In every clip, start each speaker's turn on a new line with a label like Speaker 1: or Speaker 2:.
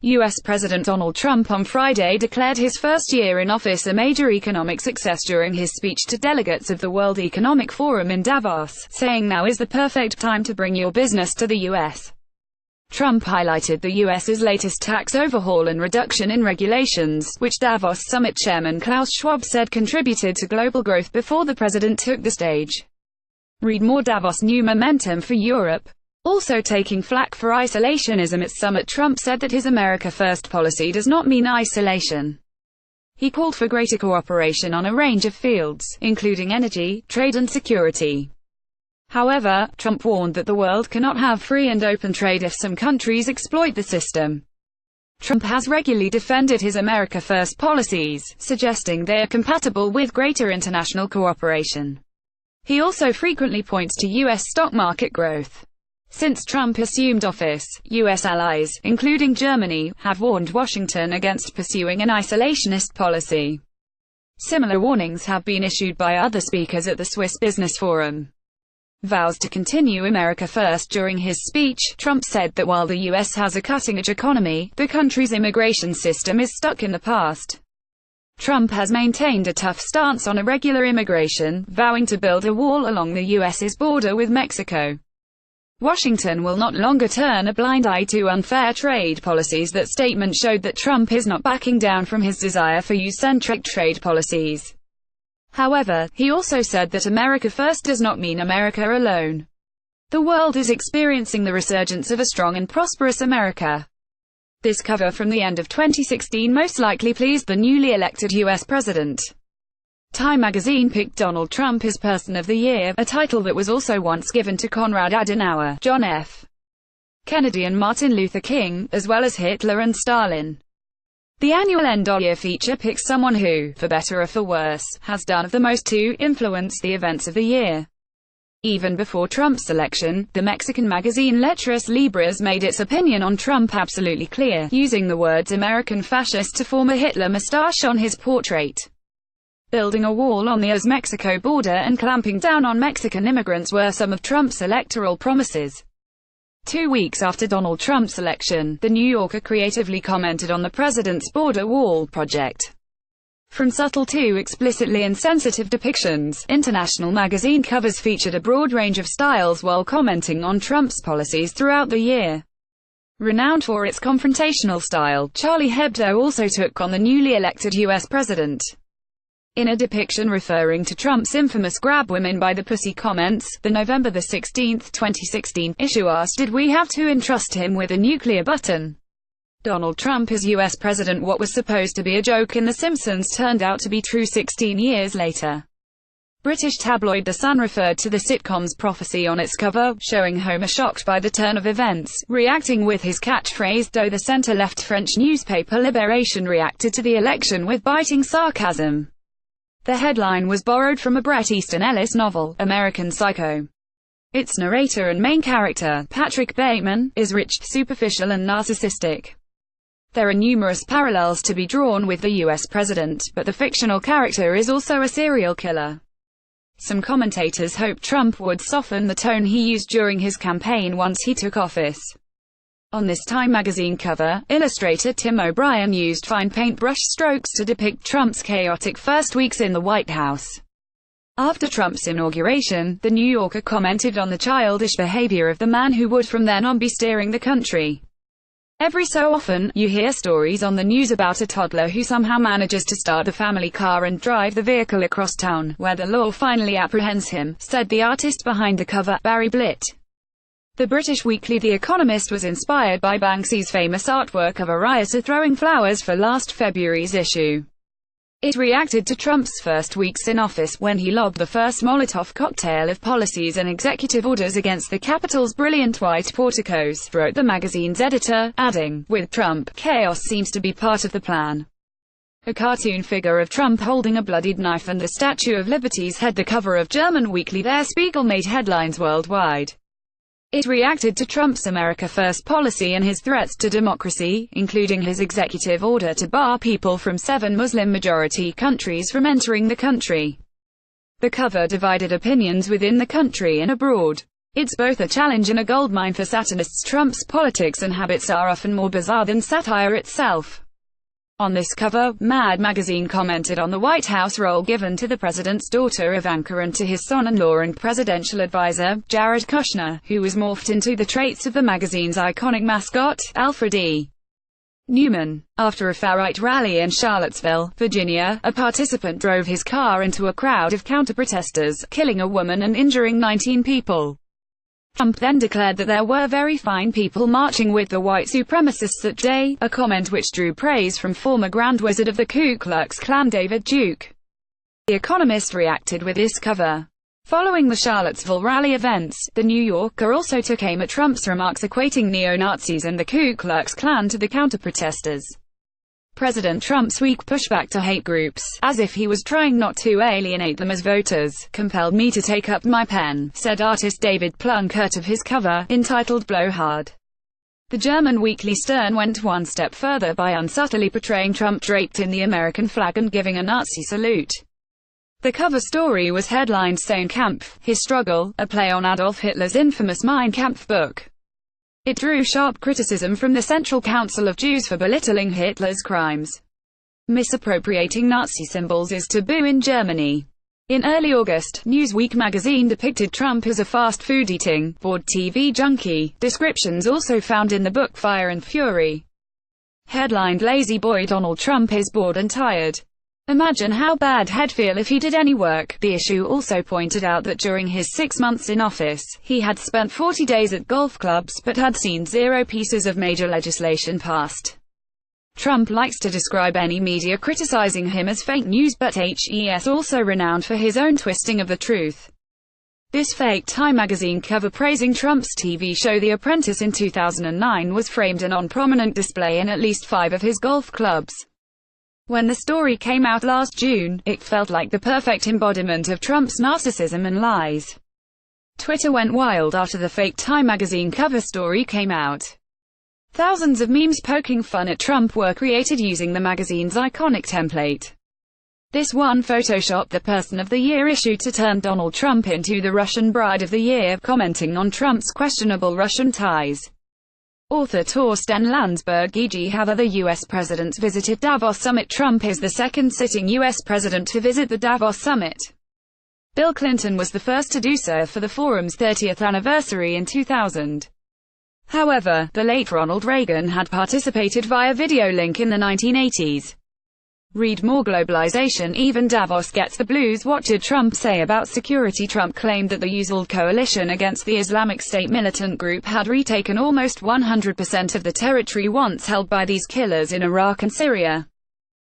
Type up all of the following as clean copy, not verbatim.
Speaker 1: U.S. President Donald Trump on Friday declared his first year in office a major economic success during his speech to delegates of the World Economic Forum in Davos, saying now is the perfect time to bring your business to the U.S. Trump highlighted the U.S.'s latest tax overhaul and reduction in regulations, which Davos Summit Chairman Klaus Schwab said contributed to global growth before the president took the stage. Read more. Davos new momentum for Europe. Also taking flak for isolationism at summit, Trump said that his America First policy does not mean isolation. He called for greater cooperation on a range of fields, including energy, trade and security. However, Trump warned that the world cannot have free and open trade if some countries exploit the system. Trump has regularly defended his America First policies, suggesting they are compatible with greater international cooperation. He also frequently points to U.S. stock market growth. Since Trump assumed office, U.S. allies, including Germany, have warned Washington against pursuing an isolationist policy. Similar warnings have been issued by other speakers at the Swiss Business Forum. Vows to continue America First. During his speech, Trump said that while the U.S. has a cutting-edge economy, the country's immigration system is stuck in the past. Trump has maintained a tough stance on irregular immigration, vowing to build a wall along the U.S.'s border with Mexico. Washington will not longer turn a blind eye to unfair trade policies. That statement showed that Trump is not backing down from his desire for U.S.-centric trade policies. However, he also said that America First does not mean America alone. The world is experiencing the resurgence of a strong and prosperous America. This cover from the end of 2016 most likely pleased the newly elected U.S. president. Time magazine picked Donald Trump as Person of the Year, a title that was also once given to Konrad Adenauer, John F. Kennedy and Martin Luther King, as well as Hitler and Stalin. The annual end-of-year feature picks someone who, for better or for worse, has done of the most to influence the events of the year. Even before Trump's election, the Mexican magazine Letras Libres made its opinion on Trump absolutely clear, using the words American fascist to form a Hitler mustache on his portrait. Building a wall on the US-Mexico border and clamping down on Mexican immigrants were some of Trump's electoral promises. 2 weeks after Donald Trump's election, The New Yorker creatively commented on the president's border wall project. From subtle to explicitly insensitive depictions, International magazine covers featured a broad range of styles while commenting on Trump's policies throughout the year. Renowned for its confrontational style, Charlie Hebdo also took on the newly elected U.S. president. In a depiction referring to Trump's infamous "grab women by the pussy" comments, the November 16, 2016, issue asked, did we have to entrust him with a nuclear button? Donald Trump as U.S. president. What was supposed to be a joke in The Simpsons turned out to be true 16 years later. British tabloid The Sun referred to the sitcom's prophecy on its cover, showing Homer shocked by the turn of events, reacting with his catchphrase, though the center-left French newspaper Libération reacted to the election with biting sarcasm. The headline was borrowed from a Bret Easton Ellis novel, American Psycho. Its narrator and main character, Patrick Bateman, is rich, superficial and narcissistic. There are numerous parallels to be drawn with the U.S. president, but the fictional character is also a serial killer. Some commentators hoped Trump would soften the tone he used during his campaign once he took office. On this Time magazine cover, illustrator Tim O'Brien used fine paintbrush strokes to depict Trump's chaotic first weeks in the White House. After Trump's inauguration, The New Yorker commented on the childish behavior of the man who would from then on be steering the country. Every so often, you hear stories on the news about a toddler who somehow manages to start the family car and drive the vehicle across town, where the law finally apprehends him, said the artist behind the cover, Barry Blitt. The British weekly The Economist was inspired by Banksy's famous artwork of a rioter throwing flowers for last February's issue. It reacted to Trump's first weeks in office, when he lobbed the first Molotov cocktail of policies and executive orders against the Capitol's brilliant white porticos, wrote the magazine's editor, adding, with Trump, chaos seems to be part of the plan. A cartoon figure of Trump holding a bloodied knife and the Statue of Liberty's head, the cover of German weekly Der Spiegel, made headlines worldwide. It reacted to Trump's America First policy and his threats to democracy, including his executive order to bar people from 7 Muslim-majority countries from entering the country. The cover divided opinions within the country and abroad. It's both a challenge and a goldmine for satirists. Trump's politics and habits are often more bizarre than satire itself. On this cover, Mad magazine commented on the White House role given to the president's daughter Ivanka and to his son-in-law and presidential advisor, Jared Kushner, who was morphed into the traits of the magazine's iconic mascot, Alfred E. Newman. After a far-right rally in Charlottesville, Virginia, a participant drove his car into a crowd of counter-protesters, killing a woman and injuring 19 people. Trump then declared that there were very fine people marching with the white supremacists that day, a comment which drew praise from former Grand Wizard of the Ku Klux Klan David Duke. The Economist reacted with this cover. Following the Charlottesville rally events, The New Yorker also took aim at Trump's remarks equating neo-Nazis and the Ku Klux Klan to the counter-protesters. President Trump's weak pushback to hate groups, as if he was trying not to alienate them as voters, compelled me to take up my pen, said artist David Plunkett of his cover, entitled Blowhard. The German weekly Stern went one step further by unsubtly portraying Trump draped in the American flag and giving a Nazi salute. The cover story was headlined Sein Kampf, His Struggle, a play on Adolf Hitler's infamous Mein Kampf book. It drew sharp criticism from the Central Council of Jews for belittling Hitler's crimes. Misappropriating Nazi symbols is taboo in Germany. In early August, Newsweek magazine depicted Trump as a fast food eating, bored TV junkie, descriptions also found in the book Fire and Fury. Headlined Lazy Boy Donald Trump is bored and tired. Imagine how bad he'd feel if he did any work. The issue also pointed out that during his 6 months in office, he had spent 40 days at golf clubs, but had seen 0 pieces of major legislation passed. Trump likes to describe any media criticizing him as fake news, but he's also renowned for his own twisting of the truth. This fake Time magazine cover praising Trump's TV show The Apprentice in 2009 was framed and on prominent display in at least 5 of his golf clubs. When the story came out last June, it felt like the perfect embodiment of Trump's narcissism and lies. Twitter went wild after the fake Time magazine cover story came out. Thousands of memes poking fun at Trump were created using the magazine's iconic template. This one photoshopped the Person of the Year issue to turn Donald Trump into the Russian Bride of the Year, commenting on Trump's questionable Russian ties. Author Torsten Landsberg e.g. have other U.S. presidents visited Davos summit. Trump is the second sitting U.S. president to visit the Davos summit. Bill Clinton was the first to do so for the forum's 30th anniversary in 2000. However, the late Ronald Reagan had participated via video link in the 1980s. Read more. Globalization. Even Davos gets the blues. What did Trump say about security? Trump claimed that the USIL coalition against the Islamic State militant group had retaken almost 100% of the territory once held by these killers in Iraq and Syria.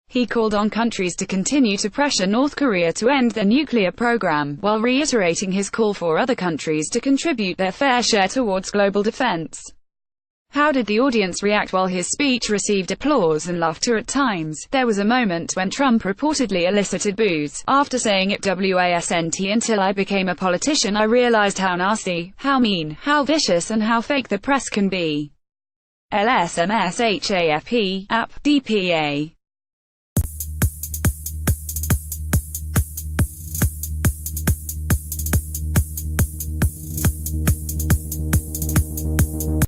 Speaker 1: He called on countries to continue to pressure North Korea to end their nuclear program, while reiterating his call for other countries to contribute their fair share towards global defense. How did the audience react? While his speech received applause and laughter at times, there was a moment when Trump reportedly elicited boos. After saying it wasn't until I became a politician I realized how nasty, how mean, how vicious and how fake the press can be. LSMSHAFP, app, DPA.